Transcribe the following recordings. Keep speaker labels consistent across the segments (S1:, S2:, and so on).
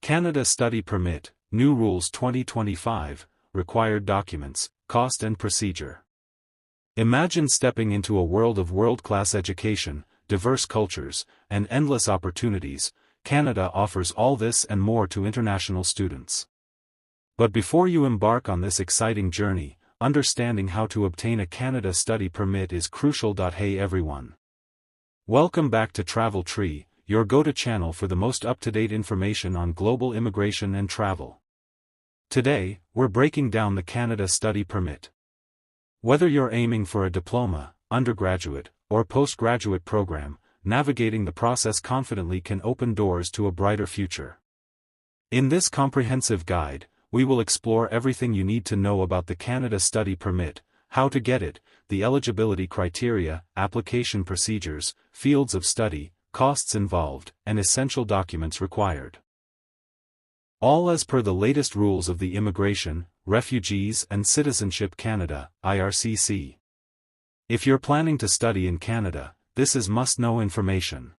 S1: Canada Study Permit, New Rules 2025, Required Documents, Cost and Procedure. Imagine stepping into a world of world-class education, diverse cultures, and endless opportunities. Canada offers all this and more to international students. But before you embark on this exciting journey, understanding how to obtain a Canada Study Permit is crucial. Hey everyone! Welcome back to Travel Tree, your go-to channel for the most up-to-date information on global immigration and travel. Today, we're breaking down the Canada Study Permit. Whether you're aiming for a diploma, undergraduate, or postgraduate program, navigating the process confidently can open doors to a brighter future. In this comprehensive guide, we will explore everything you need to know about the Canada Study Permit, how to get it, the eligibility criteria, application procedures, fields of study, costs involved, and essential documents required. All as per the latest rules of the Immigration, Refugees and Citizenship Canada, IRCC. If you're planning to study in Canada, this is must-know information.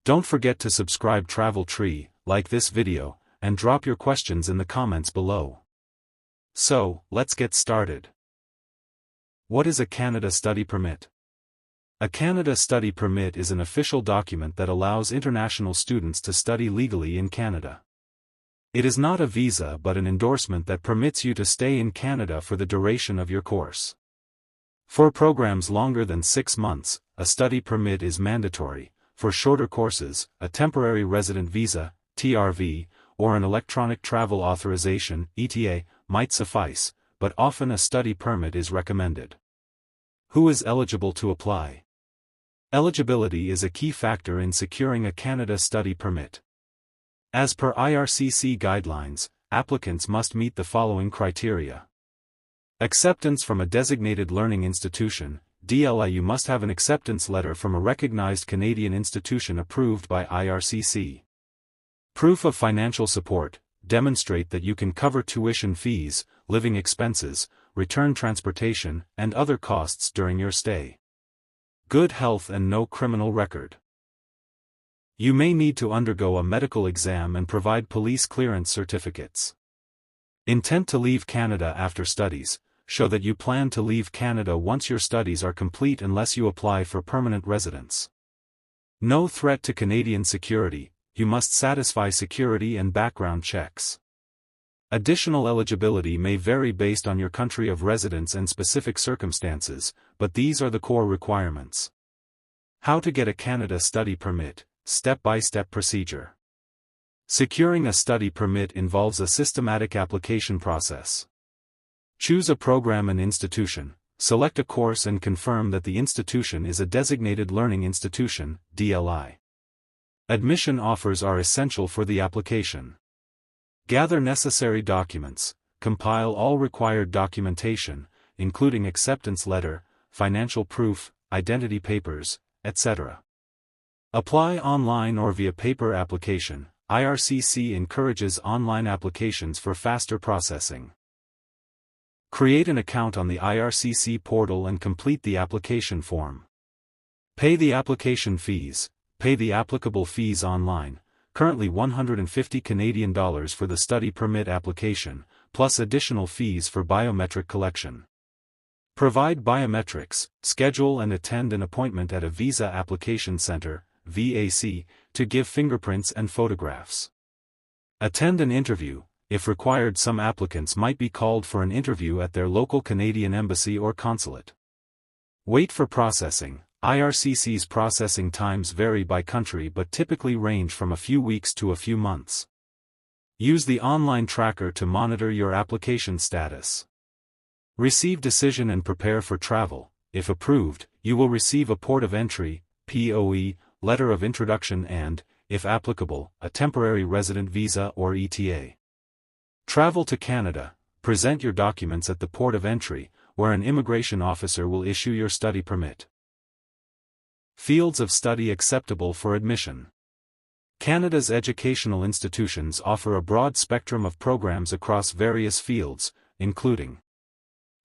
S1: Don't forget to subscribe Travel Tree, like this video, and drop your questions in the comments below. So, let's get started. What is a Canada Study Permit? A Canada Study Permit is an official document that allows international students to study legally in Canada. It is not a visa but an endorsement that permits you to stay in Canada for the duration of your course. For programs longer than 6 months, a study permit is mandatory. For shorter courses, a temporary resident visa, TRV, or an electronic travel authorization, ETA, might suffice, but often a study permit is recommended. Who is eligible to apply? Eligibility is a key factor in securing a Canada Study Permit. As per IRCC guidelines, applicants must meet the following criteria. Acceptance from a designated learning institution, DLI. You must have an acceptance letter from a recognized Canadian institution approved by IRCC. Proof of financial support, demonstrate that you can cover tuition fees, living expenses, return transportation, and other costs during your stay. Good health and no criminal record. You may need to undergo a medical exam and provide police clearance certificates. Intent to leave Canada after studies, show that you plan to leave Canada once your studies are complete unless you apply for permanent residence. No threat to Canadian security, you must satisfy security and background checks. Additional eligibility may vary based on your country of residence and specific circumstances, but these are the core requirements. How to get a Canada Study Permit, step-by-step procedure. Securing a study permit involves a systematic application process. Choose a program and institution, select a course and confirm that the institution is a designated learning institution, DLI. Admission offers are essential for the application. Gather necessary documents, compile all required documentation, including acceptance letter, financial proof, identity papers, etc. Apply online or via paper application. IRCC encourages online applications for faster processing. Create an account on the IRCC portal and complete the application form. Pay the application fees. Pay the applicable fees online, currently $150 Canadian for the study permit application, plus additional fees for biometric collection. Provide biometrics, schedule and attend an appointment at a Visa Application Center, VAC, to give fingerprints and photographs. Attend an interview. If required, some applicants might be called for an interview at their local Canadian embassy or consulate. Wait for processing. IRCC's processing times vary by country but typically range from a few weeks to a few months. Use the online tracker to monitor your application status. Receive decision and prepare for travel. If approved, you will receive a port of entry, POE, letter of introduction and, if applicable, a temporary resident visa or ETA. Travel to Canada. Present your documents at the port of entry, where an immigration officer will issue your study permit. Fields of study acceptable for admission. Canada's educational institutions offer a broad spectrum of programs across various fields, including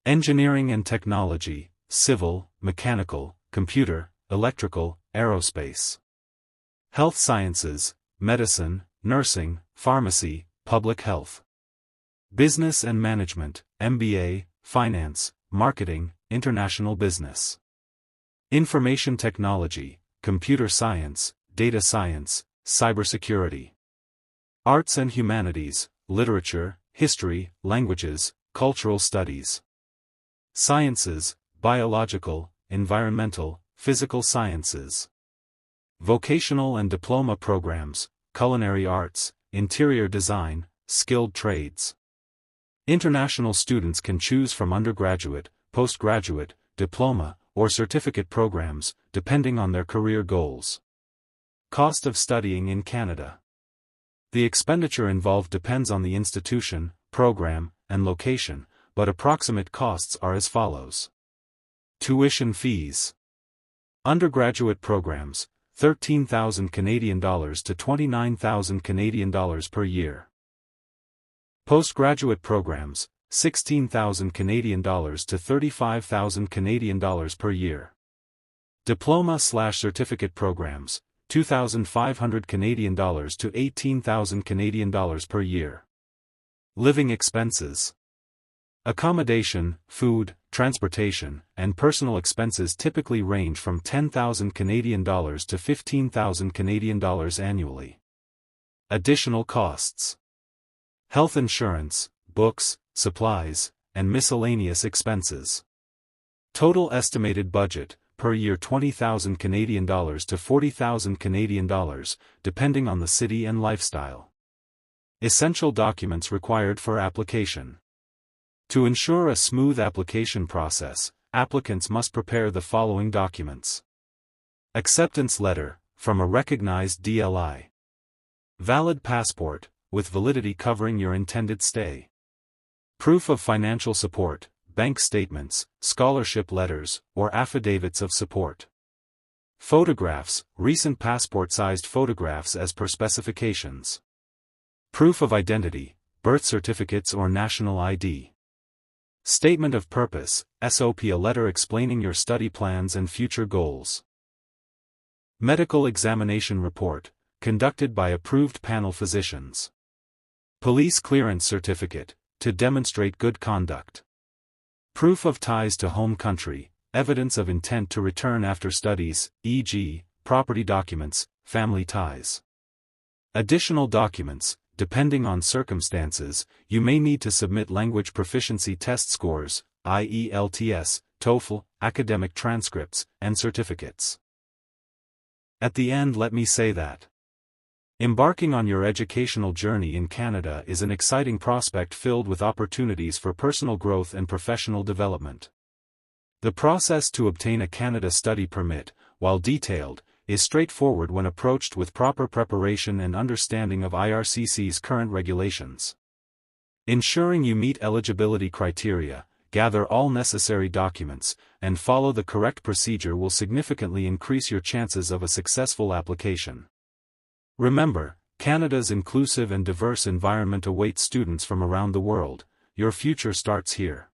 S1: engineering and technology, civil, mechanical, computer, electrical, aerospace, health sciences, medicine, nursing, pharmacy, public health. Business and management, MBA, finance, marketing, international business. Information technology, computer science, data science, cybersecurity. Arts and humanities, literature, history, languages, cultural studies. Sciences, biological, environmental, physical sciences. Vocational and diploma programs, culinary arts, interior design, skilled trades. International students can choose from undergraduate, postgraduate, diploma, or certificate programs, depending on their career goals. Cost of studying in Canada. The expenditure involved depends on the institution, program, and location, but approximate costs are as follows. Tuition fees. Undergraduate programs, $13,000 Canadian dollars to $29,000 Canadian dollars per year. Postgraduate programs, $16,000 Canadian dollars to $35,000 Canadian dollars per year. Diploma/certificate programs, $2,500 Canadian dollars to $18,000 Canadian dollars per year. Living expenses. Accommodation, food, transportation, and personal expenses typically range from $10,000 Canadian dollars to $15,000 Canadian dollars annually. Additional costs. Health insurance, books, supplies, and miscellaneous expenses. Total estimated budget, per year $20,000 Canadian dollars to $40,000 Canadian dollars, depending on the city and lifestyle. Essential documents required for application. To ensure a smooth application process, applicants must prepare the following documents. Acceptance letter, from a recognized DLI. Valid passport, with validity covering your intended stay. Proof of financial support, bank statements, scholarship letters, or affidavits of support. Photographs, recent passport-sized photographs as per specifications. Proof of identity, birth certificates or national ID. Statement of purpose, SOP, a letter explaining your study plans and future goals. Medical examination report, conducted by approved panel physicians. Police clearance certificate, to demonstrate good conduct. Proof of ties to home country, evidence of intent to return after studies, e.g., property documents, family ties. Additional documents, depending on circumstances, you may need to submit language proficiency test scores, i.e. LTS, TOEFL, academic transcripts, and certificates. At the end, let me say that embarking on your educational journey in Canada is an exciting prospect filled with opportunities for personal growth and professional development. The process to obtain a Canada Study Permit, while detailed, is straightforward when approached with proper preparation and understanding of IRCC's current regulations. Ensuring you meet eligibility criteria, gather all necessary documents, and follow the correct procedure will significantly increase your chances of a successful application. Remember, Canada's inclusive and diverse environment awaits students from around the world. Your future starts here.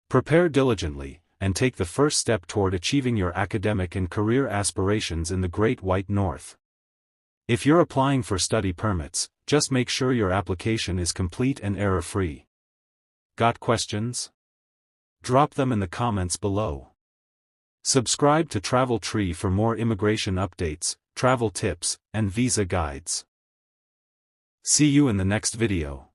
S1: Prepare diligently, and take the first step toward achieving your academic and career aspirations in the Great White North. If you're applying for study permits, just make sure your application is complete and error-free. Got questions? Drop them in the comments below. Subscribe to Travel Tree for more immigration updates, travel tips, and visa guides. See you in the next video.